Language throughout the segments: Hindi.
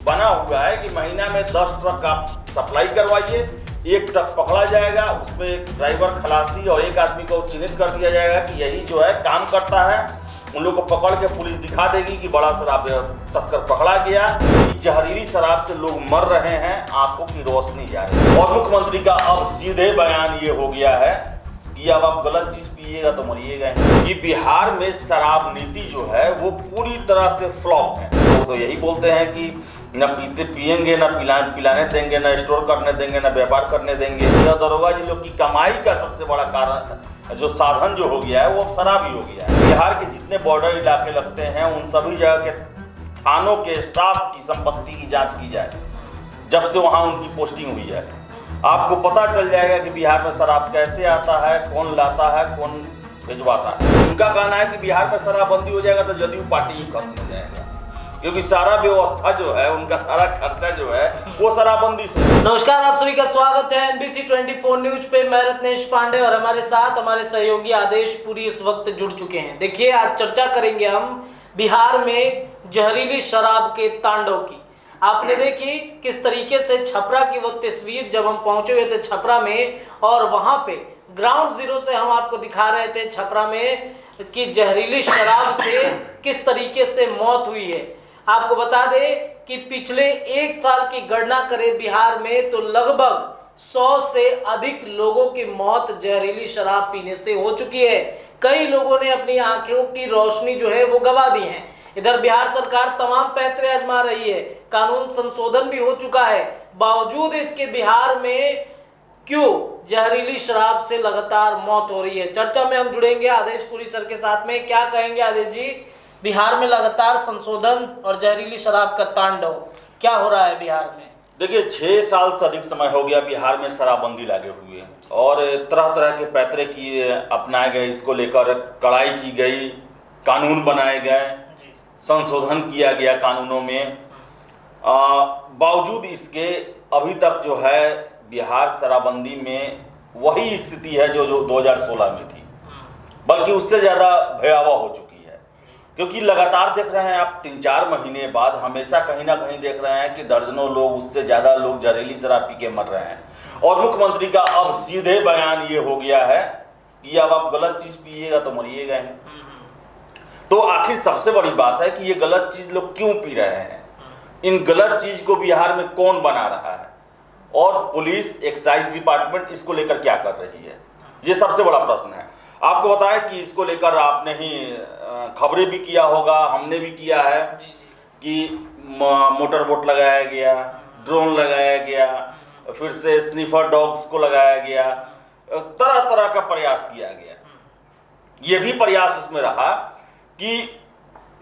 बना हुआ है कि महीना में 10 ट्रक आप सप्लाई करवाइए, एक ट्रक पकड़ा जाएगा, उसमें एक ड्राइवर, खलासी और एक आदमी को चिन्हित कर दिया जाएगा कि यही जो है काम करता है। उन लोगों को पकड़ के पुलिस दिखा देगी कि बड़ा शराब तस्कर पकड़ा गया। जहरीली शराब से लोग मर रहे हैं, आंखों की रोशनी जा रही है। और मुख्यमंत्री का अब सीधे बयान ये हो गया है कि अब आप गलत चीज पिएगा तो मरिएगा। कि बिहार में शराब नीति जो है वो पूरी तरह से फ्लॉप है। तो यही बोलते हैं कि न पिएंगे, न पिलाने देंगे, न स्टोर करने देंगे, न व्यापार करने देंगे। यह दरोगा जी लोग की कमाई का सबसे बड़ा कारण, जो साधन जो हो गया है वो अब शराब ही हो गया है। बिहार के जितने बॉर्डर इलाके लगते हैं उन सभी जगह के थानों के स्टाफ की संपत्ति की जांच की जाए। जब से वहां उनकी पोस्टिंग हुई है आपको पता चल जाएगा कि बिहार में शराब कैसे आता है, कौन लाता है, कौन भिजवाता है। उनका कहना है कि बिहार में शराबबंदी हो जाएगा तो जदयू पार्टी ही खत्म हो जाएगा, क्योंकि सारा व्यवस्था जो है, उनका सारा खर्चा जो है वो शराबबंदी से। नमस्कार, आप सभी का स्वागत है NBC 24 न्यूज पे। मैं रत्नेश पांडे और हमारे साथ हमारे सहयोगी आदेश पुरी इस वक्त जुड़ चुके हैं। देखिए, आज चर्चा करेंगे हम बिहार में जहरीली शराब के तांडव की। आपने देखी किस तरीके से छपरा की वो तस्वीर, जब हम पहुंचे हुए थे छपरा में और वहां पे ग्राउंड जीरो से हम आपको दिखा रहे थे छपरा में कि जहरीली शराब से किस तरीके से मौत हुई है। आपको बता दें कि पिछले एक साल की गणना करें बिहार में तो लगभग 100 से अधिक लोगों की मौत जहरीली शराब पीने से हो चुकी है। कई लोगों ने अपनी आंखों की रोशनी जो है वो गंवा दी है। इधर बिहार सरकार तमाम पैंतरे आजमा रही है, कानून संशोधन भी हो चुका है, बावजूद इसके बिहार में क्यों जहरीली शराब से लगातार मौत हो रही है। चर्चा में हम जुड़ेंगे आदेश पुरी सर के साथ में। क्या कहेंगे आदेश जी, बिहार में लगातार संशोधन और जहरीली शराब का तांडव क्या हो रहा है बिहार में? देखिए, 6 साल से अधिक समय हो गया बिहार में शराबबंदी लागे हुए और तरह तरह के पैतरे की अपनाए गए, इसको लेकर कड़ाई की गई, कानून बनाए गए, संशोधन किया गया कानूनों में। बावजूद इसके अभी तक जो है बिहार शराबबंदी में वही स्थिति है जो 2016 में थी, बल्कि उससे ज़्यादा भयावह हो चुकी है। क्योंकि लगातार देख रहे हैं आप 3-4 महीने बाद हमेशा कहीं ना कहीं देख रहे हैं कि दर्जनों लोग, उससे ज़्यादा लोग जहरीली शराब पी के मर रहे हैं। और मुख्यमंत्री का अब सीधे बयान ये हो गया है कि अब आप गलत चीज़ पिएगा तो मरिएगा ही। तो आखिर सबसे बड़ी बात है कि ये गलत चीज़ लोग क्यों पी रहे हैं, इन गलत चीज़ को बिहार में कौन बना रहा है और पुलिस, एक्साइज डिपार्टमेंट इसको लेकर क्या कर रही है, ये सबसे बड़ा प्रश्न है। आपको बताएं कि इसको लेकर आपने ही खबरें भी किया होगा, हमने भी किया है कि मोटर बोट लगाया गया, ड्रोन लगाया गया, फिर से स्निफर डॉग्स को लगाया गया, तरह तरह का प्रयास किया गया। ये भी प्रयास उसमें रहा कि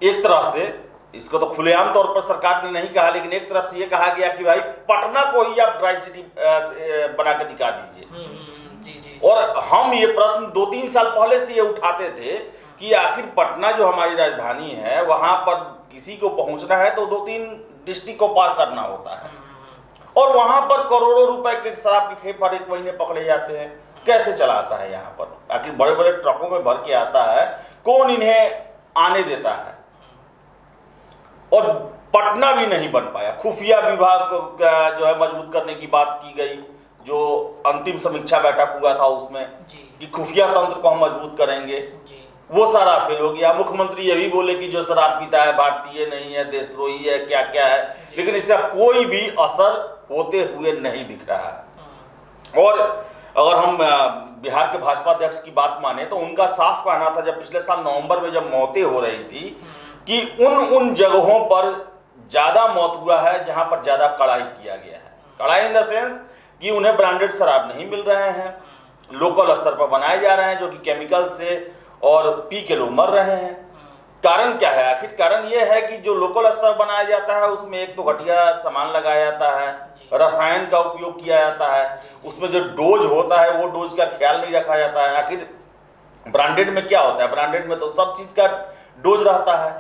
एक तरह से, इसको तो खुलेआम तौर पर सरकार ने नहीं कहा, लेकिन एक तरफ से ये कहा गया कि भाई पटना को ही आप ड्राई सिटी बना के दिखा दीजिए। और हम ये प्रश्न 2-3 साल पहले से ये उठाते थे कि आखिर पटना जो हमारी राजधानी है, वहां पर किसी को पहुंचना है तो 2-3 डिस्ट्रिक्ट को पार करना होता है और वहां पर करोड़ों रुपए के शराब के खेप हर एक महीने पकड़े जाते हैं। कैसे चलाता है यहाँ पर? आखिर बड़े बड़े ट्रकों में भर के आता है, कौन इन्हें आने देता है? और पटना भी नहीं बन पाया। खुफिया विभाग को जो है मजबूत करने की बात की गई, जो अंतिम समीक्षा बैठक हुआ था उसमें कि खुफिया तंत्र को हम मजबूत करेंगे, वो सारा फेल हो गया। मुख्यमंत्री ये भी बोले कि जो शराब पीता है भारतीय नहीं है, देशद्रोही है, क्या क्या है, लेकिन इससे कोई भी असर होते हुए नहीं दिख रहा है। और अगर हम बिहार के भाजपा अध्यक्ष की बात माने तो उनका साफ कहना था, जब पिछले साल नवंबर में जब मौतें हो रही थी, कि उन जगहों पर ज़्यादा मौत हुआ है जहां पर ज़्यादा कड़ाई किया गया है। कड़ाई इन द सेंस कि उन्हें ब्रांडेड शराब नहीं मिल रहे हैं, लोकल स्तर पर बनाए जा रहे हैं जो कि केमिकल से, और पी के लोग मर रहे हैं। कारण क्या है? आखिर कारण ये है कि जो लोकल स्तर बनाया जाता है उसमें एक तो घटिया सामान लगाया जाता है, रसायन का उपयोग किया जाता है, उसमें जो डोज होता है वो डोज का ख्याल नहीं रखा जाता है। आखिर ब्रांडेड में क्या होता है? ब्रांडेड में तो सब चीज़ का डोज रहता है,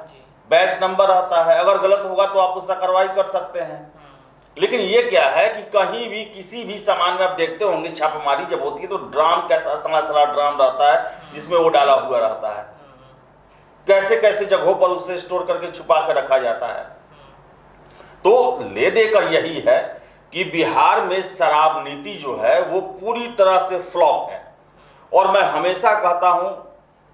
बैच नंबर रहता है, अगर गलत होगा तो आप उसका कार्रवाई कर सकते हैं। लेकिन ये क्या है कि कहीं भी किसी भी सामान में आप देखते होंगे, छापेमारी जब होती है तो ड्राम, कैसा सड़ा ड्राम रहता है जिसमें वो डाला हुआ रहता है, कैसे कैसे जगहों पर उसे स्टोर करके छुपा कर रखा जाता है। तो ले देकर यही है कि बिहार में शराब नीति जो है वो पूरी तरह से फ्लॉप है। और मैं हमेशा कहता हूं,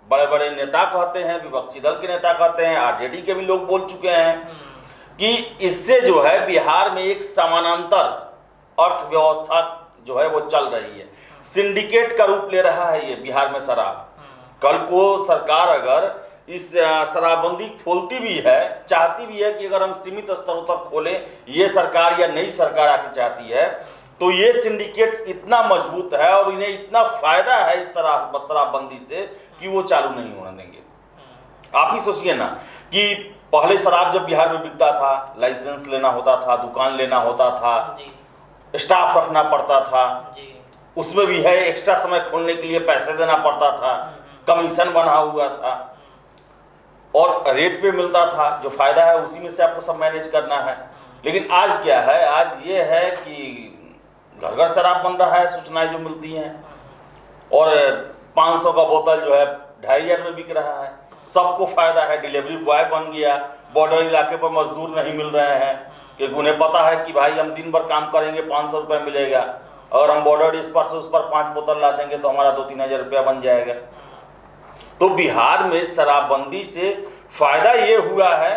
बड़े बड़े नेता कहते हैं, विपक्षी दल के नेता कहते हैं, आरजेडी के भी लोग बोल चुके हैं कि इससे जो है बिहार में एक समानांतर अर्थव्यवस्था जो है वो चल रही है, सिंडिकेट का रूप ले रहा है ये बिहार में शराब। कल को सरकार अगर इस शराबबंदी खोलती भी है, चाहती भी है कि अगर हम सीमित स्तरों तक खोलें, ये सरकार या नई सरकार आके चाहती है, तो ये सिंडिकेट इतना मजबूत है और इन्हें इतना फायदा है इस शराबबंदी से कि वो चालू नहीं होने देंगे। आप ही सोचिए ना कि पहले शराब जब बिहार में बिकता था, लाइसेंस लेना होता था, दुकान लेना होता था, स्टाफ रखना पड़ता था, उसमें भी है एक्स्ट्रा समय खोलने के लिए पैसे देना पड़ता था, कमीशन बना हुआ था और रेट पे मिलता था, जो फायदा है उसी में से आपको सब मैनेज करना है। लेकिन आज क्या है, आज ये है कि घर घर शराब बन रहा है, सूचनाएं जो मिलती हैं, और 500 का बोतल जो है 2500 में बिक रहा है, सबको फायदा है। डिलीवरी बॉय बन गया, बॉर्डर इलाके पर मजदूर नहीं मिल रहे हैं क्योंकि उन्हें पता है कि भाई हम दिन भर काम करेंगे 500 रुपये मिलेगा, और हम बॉर्डर इस पर से उस पर 5 बोतल ला देंगे तो हमारा 2-3 हज़ार रुपया बन जाएगा। तो बिहार में शराबबंदी से फायदा ये हुआ है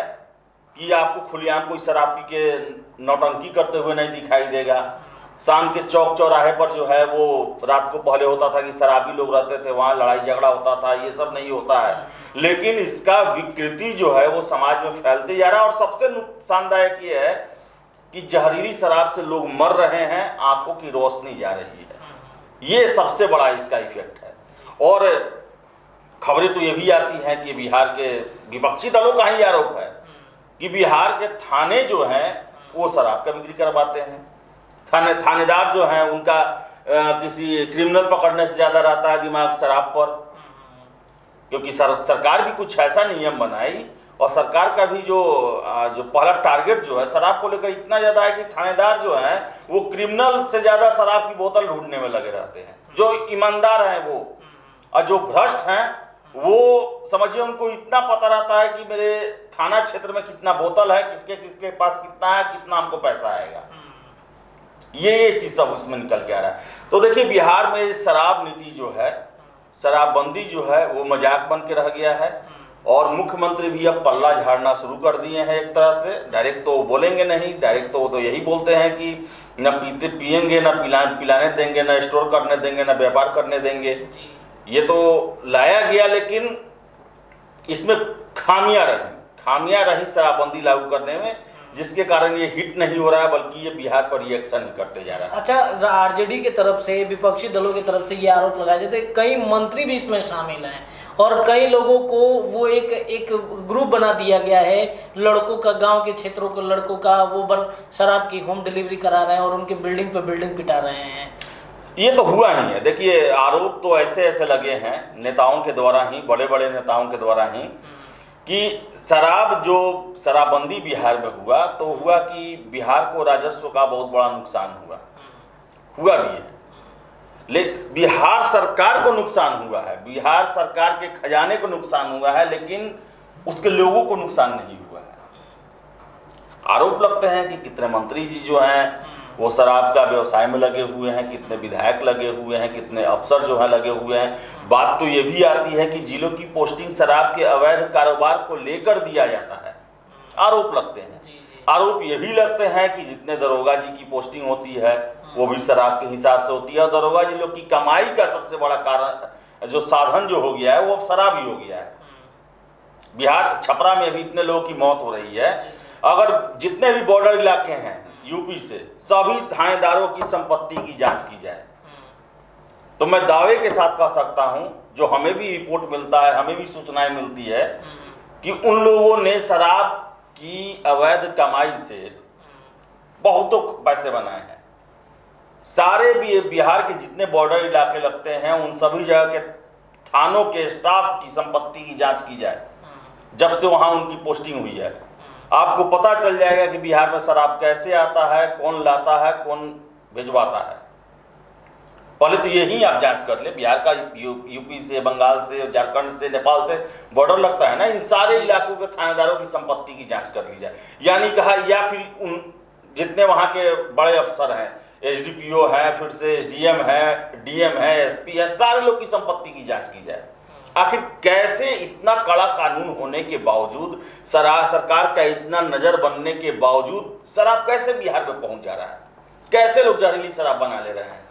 कि आपको खुलेआम कोई शराब पी के नौटंकी करते हुए नहीं दिखाई देगा। शाम के चौक चौराहे पर जो है वो रात को पहले होता था कि शराबी लोग रहते थे, वहाँ लड़ाई झगड़ा होता था, ये सब नहीं होता है। लेकिन इसका विकृति जो है वो समाज में फैलते जा रहा है। और सबसे नुकसानदायक ये है कि जहरीली शराब से लोग मर रहे हैं, आंखों की रोशनी जा रही है, ये सबसे बड़ा इसका इफेक्ट है। और खबरें तो ये भी आती हैं कि बिहार के विपक्षी दलों का ही आरोप है कि बिहार के थाने जो हैं वो शराब का बिक्री करवाते हैं। थानेदार जो हैं उनका किसी क्रिमिनल पकड़ने से ज़्यादा रहता है दिमाग शराब पर, क्योंकि सरकार भी कुछ ऐसा नियम बनाई और सरकार का भी जो पहला टारगेट जो है शराब को लेकर इतना ज़्यादा है कि थानेदार जो हैं वो क्रिमिनल से ज़्यादा शराब की बोतल ढूंढने में लगे रहते हैं। जो ईमानदार हैं वो, और जो भ्रष्ट हैं वो समझिए उनको इतना पता रहता है कि मेरे थाना क्षेत्र में कितना बोतल है, किसके किसके पास कितना है, कितना हमको पैसा आएगा। ये चीज सब इसमें निकल के आ रहा है। तो देखिए बिहार में शराब नीति जो है, शराबबंदी जो है वो मजाक बन के रह गया है। और मुख्यमंत्री भी अब पल्ला झाड़ना शुरू कर दिए हैं एक तरह से। डायरेक्ट तो बोलेंगे नहीं, डायरेक्ट तो यही बोलते हैं कि न पिएंगे, न पिलाने देंगे, न स्टोर करने देंगे, न व्यापार करने देंगे। ये तो लाया गया, लेकिन इसमें खामियां रही शराबबंदी लागू करने में, जिसके कारण ये हिट नहीं हो रहा है, बल्कि ये बिहार पर रिएक्शन ही करते जा रहा है। अच्छा, आरजेडी की तरफ से, विपक्षी दलों की तरफ से ये आरोप लगाए जाते हैं, कई मंत्री भी इसमें शामिल हैं और कई लोगों को वो एक ग्रुप बना दिया गया है लड़कों का, गांव के क्षेत्रों के लड़कों का, वो शराब की होम डिलीवरी करा रहे हैं और उनके बिल्डिंग पे बिल्डिंग पिटा रहे हैं। ये तो हुआ ही है। देखिए आरोप तो ऐसे लगे हैं नेताओं के द्वारा ही, बड़े बड़े नेताओं के द्वारा ही, कि शराबबंदी बिहार में हुआ तो हुआ कि बिहार को राजस्व का बहुत बड़ा नुकसान हुआ भी है, लेकिन बिहार सरकार को नुकसान हुआ है, बिहार सरकार के खजाने को नुकसान हुआ है, लेकिन उसके लोगों को नुकसान नहीं हुआ है। आरोप लगते हैं कि कितने मंत्री जी जो हैं वो शराब का व्यवसाय में लगे हुए हैं, कितने विधायक लगे हुए हैं, कितने अफसर जो हैं लगे हुए हैं। बात तो ये भी आती है कि जिलों की पोस्टिंग शराब के अवैध कारोबार को लेकर दिया जाता है, आरोप लगते हैं। आरोप ये भी लगते हैं कि जितने दरोगा जी की पोस्टिंग होती है वो भी शराब के हिसाब से होती है, और दरोगा जी लोग की कमाई का सबसे बड़ा कारण जो साधन जो हो गया है वो अब शराब ही हो गया है। बिहार छपरा में भी इतने लोगों की मौत हो रही है, अगर जितने भी बॉर्डर इलाके हैं यूपी से, सभी थानेदारों की संपत्ति की जांच की जाए तो मैं दावे के साथ कह सकता हूं, जो हमें भी रिपोर्ट मिलता है, हमें भी सूचनाएं मिलती है कि उन लोगों ने शराब की अवैध कमाई से बहुतों पैसे बनाए हैं। सारे भी बिहार के जितने बॉर्डर इलाके लगते हैं उन सभी जगह के थानों के स्टाफ की संपत्ति की जांच की जाए, जब से वहां उनकी पोस्टिंग हुई है। आपको पता चल जाएगा कि बिहार में शराब कैसे आता है, कौन लाता है, कौन भिजवाता है। पहले तो यही आप जांच कर ले, बिहार का यूपी से, बंगाल से, झारखंड से, नेपाल से बॉर्डर लगता है ना, इन सारे इलाकों के थानेदारों की संपत्ति की जांच कर ली जाए। यानी कहा, या फिर उन जितने वहाँ के बड़े अफसर हैं, एसडीपीओ है, फिर से एसडीएम है, डीएम है, एसपी है, सारे लोग की संपत्ति की जांच की जाए। आखिर कैसे इतना कड़ा कानून होने के बावजूद, सरकार का इतना नजर बनने के बावजूद शराब कैसे बिहार में पहुंच जा रहा है? कैसे लोग जहरीली शराब बना ले रहे हैं?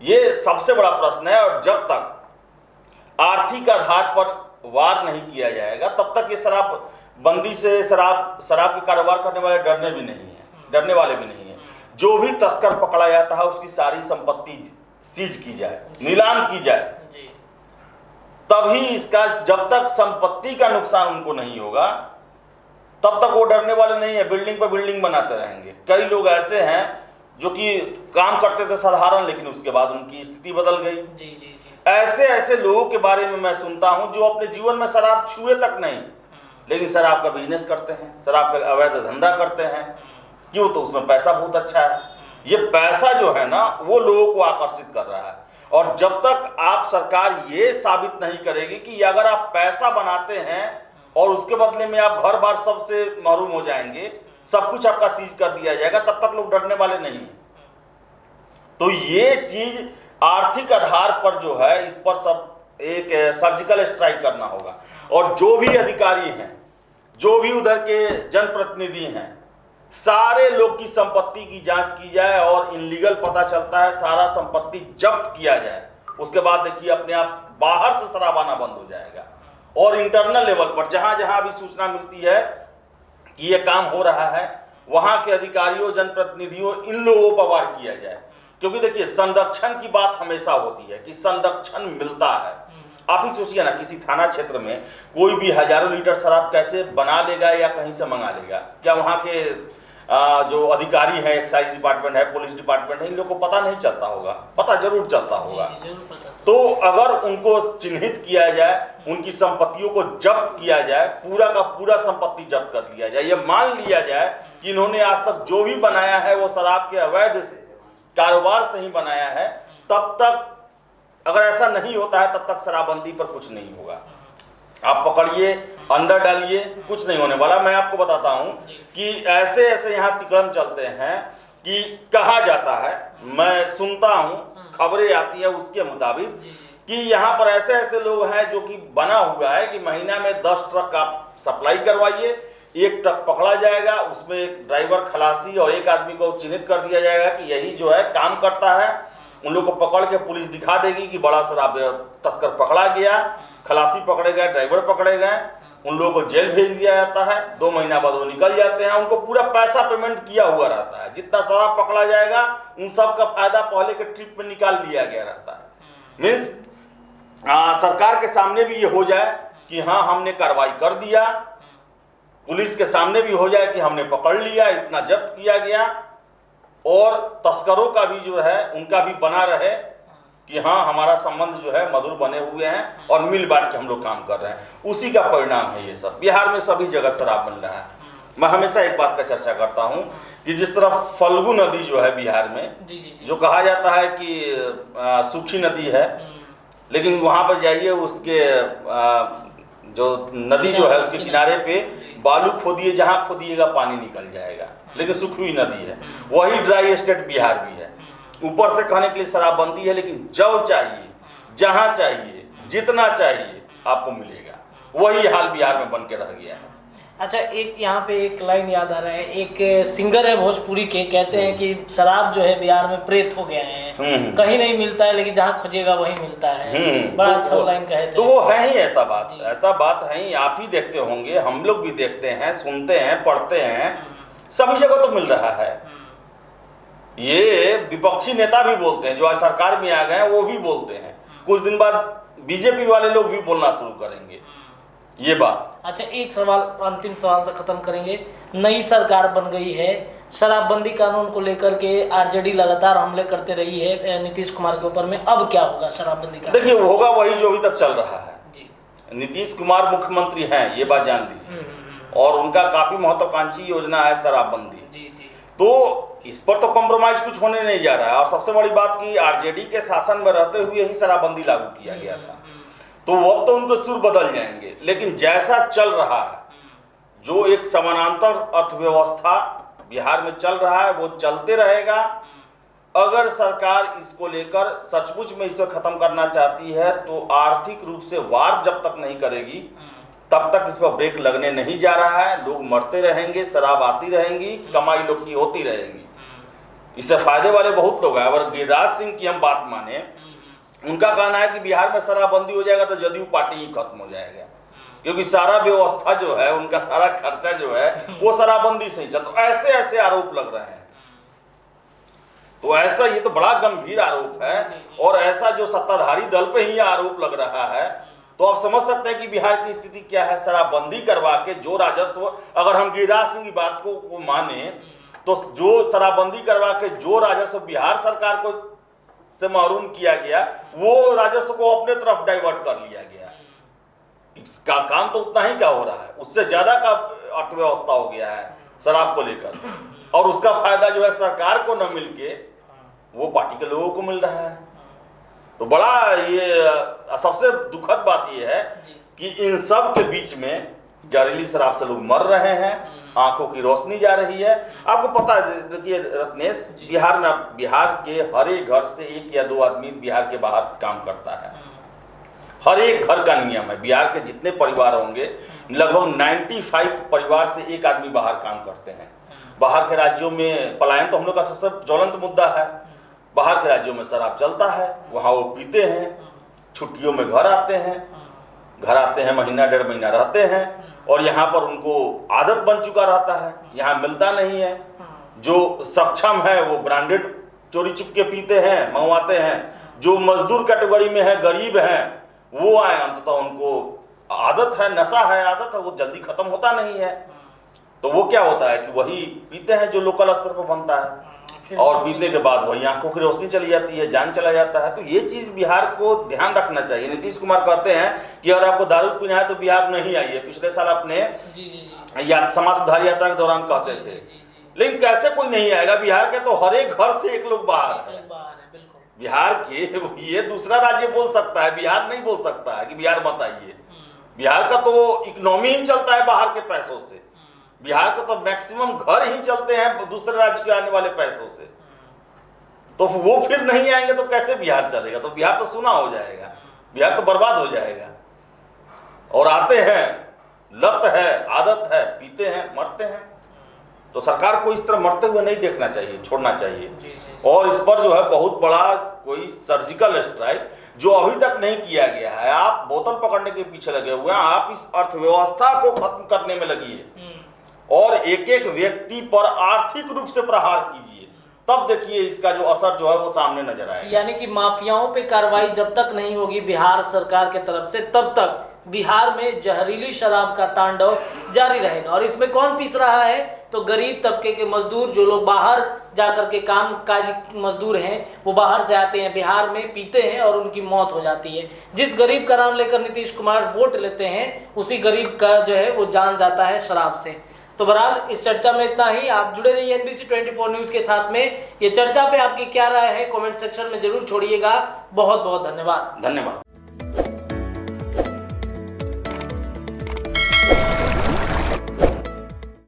ये सबसे बड़ा प्रश्न है। और जब तक आर्थिक आधार पर वार नहीं किया जाएगा, तब तक ये शराब बंदी से, शराब के कारोबार करने वाले डरने वाले भी नहीं है। जो भी तस्कर पकड़ा जाता है उसकी सारी संपत्ति सीज की जाए, नीलाम की जाए, तभी इसका, जब तक संपत्ति का नुकसान उनको नहीं होगा तब तक वो डरने वाले नहीं है, बिल्डिंग पर बिल्डिंग बनाते रहेंगे। कई लोग ऐसे हैं जो कि काम करते थे साधारण, लेकिन उसके बाद उनकी स्थिति बदल गई। जी। ऐसे लोगों के बारे में मैं सुनता हूं जो अपने जीवन में शराब छुए तक नहीं, लेकिन शराब का बिजनेस करते हैं, शराब का अवैध धंधा करते हैं। क्यों? तो उसमें पैसा बहुत अच्छा है। ये पैसा जो है ना, वो लोगों को आकर्षित कर रहा है। और जब तक आप सरकार ये साबित नहीं करेगी कि अगर आप पैसा बनाते हैं और उसके बदले में आप घर बार सबसे महरूम हो जाएंगे, सब कुछ आपका सीज कर दिया जाएगा, तब तक लोग डरने वाले नहीं हैं। तो ये चीज आर्थिक आधार पर जो है, इस पर सब एक सर्जिकल स्ट्राइक करना होगा। और जो भी अधिकारी हैं, जो भी उधर के जनप्रतिनिधि हैं, सारे लोग की संपत्ति की जांच की जाए और इनलीगल पता चलता है सारा संपत्ति जब्त किया जाए। उसके बाद देखिए अपने आप बाहर से शराब आना बंद हो जाएगा। और इंटरनल लेवल पर जहां जहां भी सूचना मिलती है कि ये काम हो रहा है, वहां के अधिकारियों, जनप्रतिनिधियों, इन लोगों पर वार किया जाए। क्योंकि देखिए, संरक्षण की बात हमेशा होती है कि संरक्षण मिलता है। आप ही सोचिए ना, किसी थाना क्षेत्र में कोई भी हजारों लीटर शराब कैसे बना लेगा या कहीं से मंगा लेगा? क्या वहां के जो अधिकारी है, एक्साइज डिपार्टमेंट है, पुलिस डिपार्टमेंट है, इन लोगों को पता नहीं चलता होगा? पता जरूर चलता होगा। तो अगर उनको चिन्हित किया जाए, उनकी संपत्तियों को जब्त किया जाए, पूरा का पूरा संपत्ति जब्त कर लिया जाए, ये मान लिया जाए कि इन्होंने आज तक जो भी बनाया है वो शराब के अवैध कारोबार से ही बनाया है, तब तक, अगर ऐसा नहीं होता है, तब तक शराबबंदी पर कुछ नहीं होगा। आप पकड़िए, अंदर डालिए, कुछ नहीं होने वाला। मैं आपको बताता हूं कि ऐसे यहाँ तिकड़म चलते हैं कि कहा जाता है, मैं सुनता हूं, खबरें आती है उसके मुताबिक कि यहाँ पर ऐसे लोग हैं जो कि बना हुआ है कि महीना में 10 ट्रक आप सप्लाई करवाइए, एक ट्रक पकड़ा जाएगा, उसमें एक ड्राइवर, खलासी और एक आदमी को चिन्हित कर दिया जाएगा कि यही जो है काम करता है। उन लोगों को पकड़ के पुलिस दिखा देगी कि बड़ा शराब तस्कर पकड़ा गया, खलासी पकड़े गए, ड्राइवर पकड़े गए, उन लोगों को जेल भेज दिया जाता है। 2 महीना बाद वो निकल जाते हैं। उनको पूरा पैसा पेमेंट किया हुआ रहता है। जितना शराब पकड़ा जाएगा उन सब का फायदा पहले के ट्रिप में निकाल लिया गया रहता है। मीन्स सरकार के सामने भी ये हो जाए कि हाँ हमने कार्रवाई कर दिया, पुलिस के सामने भी हो जाए कि हमने पकड़ लिया, इतना जब्त किया गया, और तस्करों का भी जो है उनका भी बना रहे कि हाँ हमारा संबंध जो है मधुर बने हुए हैं और मिल बांट के हम लोग काम कर रहे हैं। उसी का परिणाम है ये सब। बिहार में सभी जगह शराब बन रहा है। मैं हमेशा एक बात का चर्चा करता हूँ कि जिस तरह फल्गु नदी जो है बिहार में, जो कहा जाता है कि सूखी नदी है, लेकिन वहाँ पर जाइए, उसके जो नदी जो है उसके किनारे पे बालू खोदिए, जहाँ खोदिएगा पानी निकल जाएगा, लेकिन सूखी हुई नदी है। वही ड्राई स्टेट बिहार भी है। ऊपर से कहने के लिए शराबबंदी है, लेकिन जब चाहिए, जहाँ चाहिए, जितना चाहिए आपको मिलेगा। वही हाल बिहार में बन के रह गया है। अच्छा, एक यहाँ पे एक लाइन याद आ रहा है, एक सिंगर है भोजपुरी के, कहते हैं कि शराब जो है बिहार में प्रेत हो गया है, कहीं नहीं मिलता है, लेकिन जहाँ खोजेगा वहीं मिलता है। बड़ा अच्छा लाइन कहते हैं। तो वो है ही ऐसा बात, ऐसा बात है ही। आप ही देखते होंगे, हम लोग भी देखते हैं, सुनते हैं, पढ़ते हैं, सभी जगह तो मिल रहा है। ये विपक्षी नेता भी बोलते हैं, जो आज सरकार में आ गए हैं वो भी बोलते हैं। कुछ दिन बाद बीजेपी वाले लोग भी बोलना शुरू करेंगे ये बात। अच्छा, एक सवाल, अंतिम सवाल से खत्म करेंगे। नई सरकार बन गई है, शराबबंदी कानून को लेकर के आरजेडी लगातार हमले करते रही है नीतीश कुमार के ऊपर में। अब क्या होगा शराबबंदी का? देखिए, होगा वही जो अभी तक चल रहा है जी। नीतीश कुमार मुख्यमंत्री हैं, ये बात जान लीजिए, और उनका काफी महत्वाकांक्षी योजना है शराबबंदी। तो इस पर तो कॉम्प्रोमाइज कुछ होने नहीं जा रहा है। और सबसे बड़ी बात कि आरजेडी के शासन में रहते हुए ही शराबबंदी लागू किया गया था, तो अब तो उनके सुर बदल जाएंगे। लेकिन जैसा चल रहा है, जो एक समानांतर अर्थव्यवस्था बिहार में चल रहा है, वो चलते रहेगा। अगर सरकार इसको लेकर सचमुच में इसे खत्म करना चाहती है तो आर्थिक रूप से वार जब तक नहीं करेगी तब तक इस पर ब्रेक लगने नहीं जा रहा है। लोग मरते रहेंगे, शराब आती रहेंगी, कमाई लोग की होती रहेगी। इससे फायदे वाले बहुत लोग हैं। अगर गिरिराज सिंह की हम बात माने, उनका कहना है कि बिहार में शराबबंदी हो जाएगा तो जदयू पार्टी ही खत्म हो जाएगा, क्योंकि सारा व्यवस्था जो है, उनका सारा खर्चा जो है वो शराबबंदी से ही चलता। तो ऐसे ऐसे आरोप लग रहे हैं। तो ऐसा, ये तो बड़ा गंभीर आरोप है। और ऐसा जो सत्ताधारी दल पे ही आरोप लग रहा है, तो आप समझ सकते हैं कि बिहार की स्थिति क्या है। शराबबंदी करवा के जो राजस्व, अगर हम गिरिराज सिंह की बात को माने, तो जो शराबबंदी करवा के जो राजस्व बिहार सरकार को से महरूम किया गया, वो राजस्व को अपने तरफ डाइवर्ट कर लिया गया। इसका काम तो उतना ही का हो रहा है, उससे ज्यादा का अर्थव्यवस्था हो गया है शराब को लेकर। और उसका फायदा जो है सरकार को न मिलके वो पार्टी के लोगों को मिल रहा है। तो बड़ा ये सबसे दुखद बात ये है कि इन सब के बीच में जहरीली शराब से लोग मर रहे हैं, आंखों की रोशनी जा रही है। आपको पता है, देखिए रत्नेश, बिहार में, बिहार के हर एक घर से 1 या 2 आदमी बिहार के बाहर काम करता है। हर एक घर का नियम है। बिहार के जितने परिवार होंगे, लगभग 95 परिवार से 1 आदमी बाहर काम करते हैं। बाहर के राज्यों में पलायन तो हम लोग का सबसे ज्वलंत मुद्दा है। बाहर के राज्यों में शराब चलता है, वहाँ वो पीते हैं, छुट्टियों में घर आते हैं, महीना 1.5 महीना रहते हैं, और यहाँ पर उनको आदत बन चुका रहता है, यहाँ मिलता नहीं है। जो सक्षम है वो ब्रांडेड चोरी चुपके पीते हैं, मंगवाते हैं। जो मजदूर कैटेगरी में है, गरीब हैं, वो आए, अंततः उनको आदत है, नशा है, आदत है, वो जल्दी खत्म होता नहीं है। तो वो क्या होता है कि वही पीते हैं जो लोकल स्तर पर बनता है, और पीने के बाद वही आंखों की रोशनी चली जाती है, जान चला जाता है। तो ये चीज बिहार को ध्यान रखना चाहिए। नीतीश कुमार कहते हैं कि अगर आपको दारू पीना है तो बिहार नहीं आइए। पिछले साल अपने समाज सुधार यात्रा के दौरान कहते थे। लेकिन कैसे कोई नहीं आएगा? बिहार के तो हर एक घर से 1 लोग बाहर है। बिहार के, ये दूसरा राज्य बोल सकता है, बिहार नहीं बोल सकता है कि बिहार मत आइए। बिहार का तो इकोनॉमी ही चलता है बाहर के पैसों से। बिहार का तो मैक्सिमम घर ही चलते हैं दूसरे राज्य के आने वाले पैसों से। तो वो फिर नहीं आएंगे तो कैसे बिहार चलेगा? तो बिहार तो सुना हो जाएगा, बिहार तो बर्बाद हो जाएगा। और आते हैं, लत है, आदत है, पीते हैं, मरते हैं। तो सरकार को इस तरह मरते हुए नहीं देखना चाहिए, छोड़ना चाहिए। और इस पर जो है बहुत बड़ा कोई सर्जिकल स्ट्राइक जो अभी तक नहीं किया गया है। आप बोतल पकड़ने के पीछे लगे हुए हैं, आप इस अर्थव्यवस्था को खत्म करने में लगिए और एक एक व्यक्ति पर आर्थिक रूप से प्रहार कीजिए। तब देखिए इसका जो असर जो है वो सामने नजर आएगा। यानी कि माफियाओं पे कार्रवाई जब तक नहीं होगी बिहार सरकार के तरफ से, तब तक बिहार में जहरीली शराब का तांडव जारी रहेगा। और इसमें कौन पीस रहा है? तो गरीब तबके के मजदूर, जो लोग बाहर जाकर के काम काज मजदूर हैं, वो बाहर से आते हैं, बिहार में पीते हैं और उनकी मौत हो जाती है। जिस गरीब का नाम लेकर नीतीश कुमार वोट लेते हैं, उसी गरीब का जो है वो जान जाता है शराब से। तो बहरहाल इस चर्चा में इतना ही। आप जुड़े रहिए NBC 24 न्यूज के साथ में। ये चर्चा पे आपकी क्या राय है, कमेंट सेक्शन में जरूर छोड़िएगा। बहुत बहुत धन्यवाद।